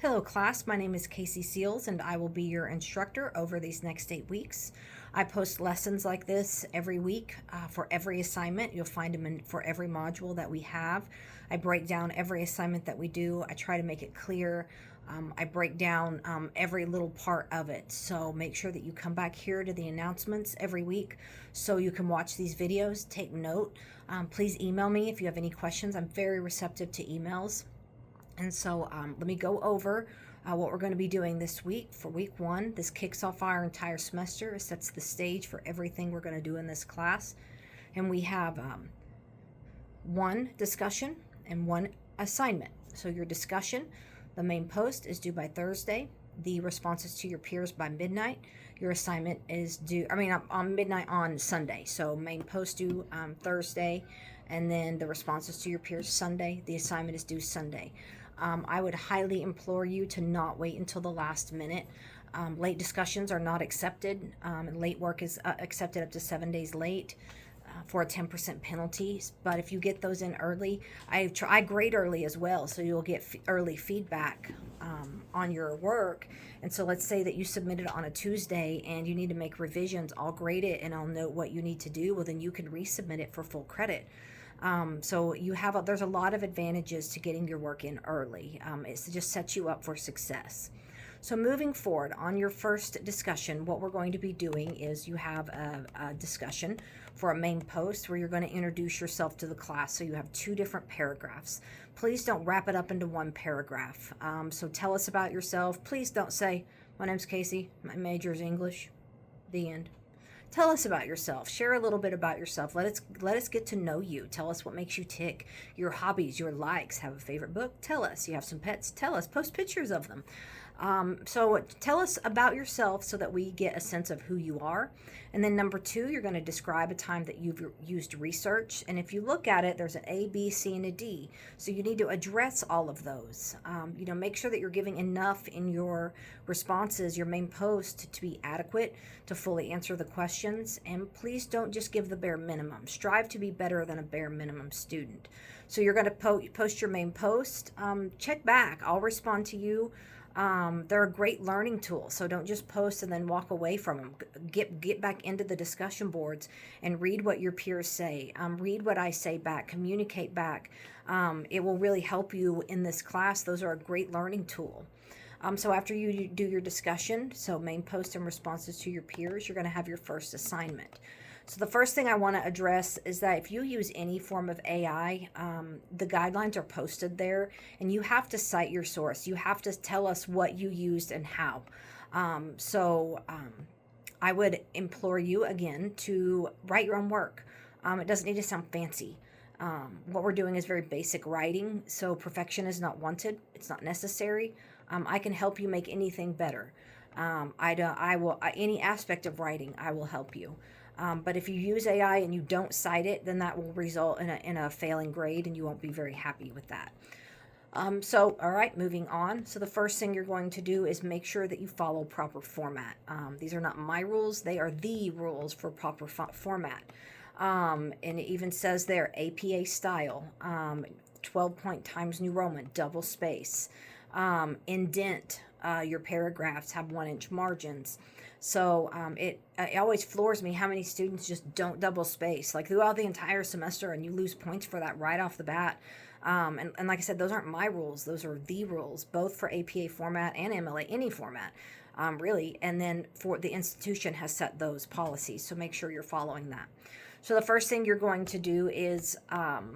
Hello class, my name is Casey Seals and I will be your instructor over these next 8 weeks. I post lessons like this every week for every assignment. You'll find them for every module that we have. I break down every assignment that we do. I try to make it clear. I break down every little part of it. So make sure that you come back here to the announcements every week so you can watch these videos, take note. Please email me if you have any questions. I'm very receptive to emails. And so let me go over what we're going to be doing this week for week 1. This kicks off our entire semester. It sets the stage for everything we're going to do in this class. And we have 1 discussion and 1 assignment. So your discussion, the main post is due by Thursday. The responses to your peers by midnight. Your assignment is due, on midnight on Sunday. So main post due Thursday, and then the responses to your peers Sunday. The assignment is due Sunday. I would highly implore you to not wait until the last minute. Late discussions are not accepted, and late work is accepted up to 7 days late for a 10% penalty. But if you get those in early, I grade early as well, so you'll get early feedback on your work. And so let's say that you submitted on a Tuesday and you need to make revisions. I'll grade it and I'll note what you need to do. Well, then you can resubmit it for full credit. So there's a lot of advantages to getting your work in early. It just sets you up for success. So moving forward on your first discussion, what we're going to be doing is you have a discussion for a main post where you're going to introduce yourself to the class. So you have 2 different paragraphs. Please don't wrap it up into 1 paragraph. So tell us about yourself. Please don't say, my name's Casey, my major is English, the end. Tell us about yourself. Share a little bit about yourself. Let us get to know you. Tell us what makes you tick, your hobbies, your likes. Have a favorite book? Tell us. You have some pets? Tell us. Post pictures of them. So tell us about yourself so that we get a sense of who you are. And then number 2, you're going to describe a time that you've used research. And if you look at it, there's an A, B, C, and a D. So you need to address all of those. Make sure that you're giving enough in your responses, your main post, to be adequate, to fully answer the questions. And please don't just give the bare minimum. Strive to be better than a bare minimum student. So you're going to post your main post. Check back. I'll respond to you. They're a great learning tool, so don't just post and then walk away from them. Get back into the discussion boards and read what your peers say. Read what I say back. Communicate back. It will really help you in this class. Those are a great learning tool. So after you do your discussion, so main post and responses to your peers, you're going to have your first assignment. So the first thing I want to address is that if you use any form of AI, the guidelines are posted there, and you have to cite your source. You have to tell us what you used and how. I would implore you again to write your own work. It doesn't need to sound fancy. What we're doing is very basic writing, so perfection is not wanted. It's not necessary. I can help you make anything better. Any aspect of writing, I will help you. But if you use AI and you don't cite it, then that will result in a failing grade, and you won't be very happy with that. All right, moving on. So the first thing you're going to do is make sure that you follow proper format. These are not my rules. They are the rules for proper format. And it even says there, APA style, 12-point Times New Roman, double space. Indent your paragraphs, have 1-inch margins. So it always floors me how many students just don't double space, like throughout the entire semester, and you lose points for that right off the bat. And like I said, those aren't my rules. Those are the rules, both for APA format and MLA, any format, really. And then for the institution has set those policies, so make sure you're following that. So the first thing you're going to do is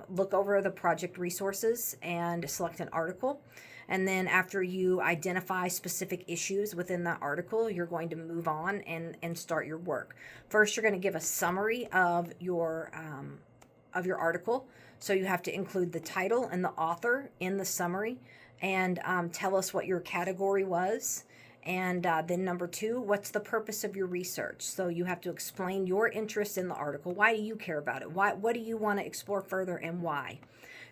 look over the project resources and select an article. And then after you identify specific issues within that article, you're going to move on and start your work. First, you're going to give a summary of your article. So you have to include the title and the author in the summary, and tell us what your category was. And then number 2, what's the purpose of your research? So you have to explain your interest in the article. Why do you care about it? What do you want to explore further, and why?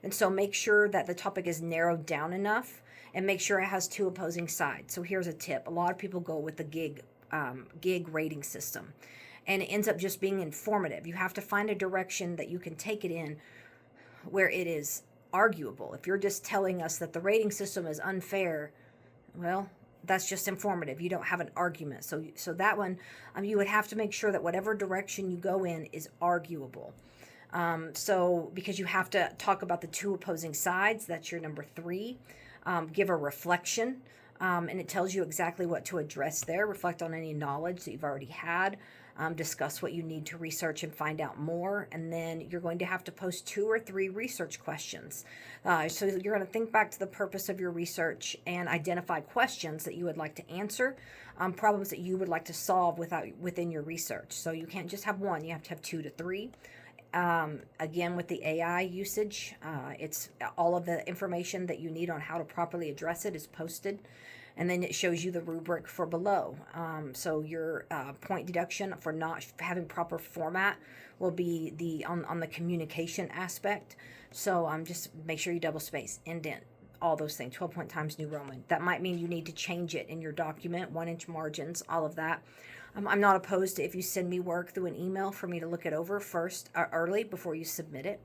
And so make sure that the topic is narrowed down enough, and make sure it has 2 opposing sides. So here's a tip. A lot of people go with the gig rating system, and it ends up just being informative. You have to find a direction that you can take it in where it is arguable. If you're just telling us that the rating system is unfair, Well, that's just informative. You don't have an argument. So that one, you would have to make sure that whatever direction you go in is arguable. So because you have to talk about the two opposing sides, that's your number 3. Give a reflection, and it tells you exactly what to address there. Reflect on any knowledge that you've already had. Discuss what you need to research and find out more, and then you're going to have to post 2 or 3 research questions. So you're going to think back to the purpose of your research and identify questions that you would like to answer, problems that you would like to solve within your research. So you can't just have 1, you have to have 2 to 3. Again, with the AI usage, it's all of the information that you need on how to properly address it is posted, and then it shows you the rubric for below. So your point deduction for not having proper format will be on the communication aspect. So just make sure you double space, indent, all those things, 12 point Times New Roman. That might mean you need to change it in your document, 1-inch margins, all of that. I'm not opposed to if you send me work through an email for me to look it over first, early, before you submit it.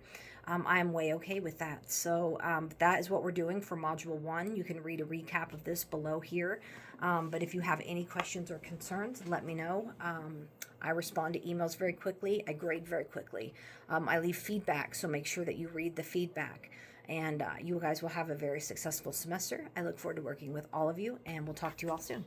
I am way okay with that. So that is what we're doing for Module 1. You can read a recap of this below here. But if you have any questions or concerns, let me know. I respond to emails very quickly. I grade very quickly. I leave feedback, so make sure that you read the feedback. And you guys will have a very successful semester. I look forward to working with all of you, and we'll talk to you all soon.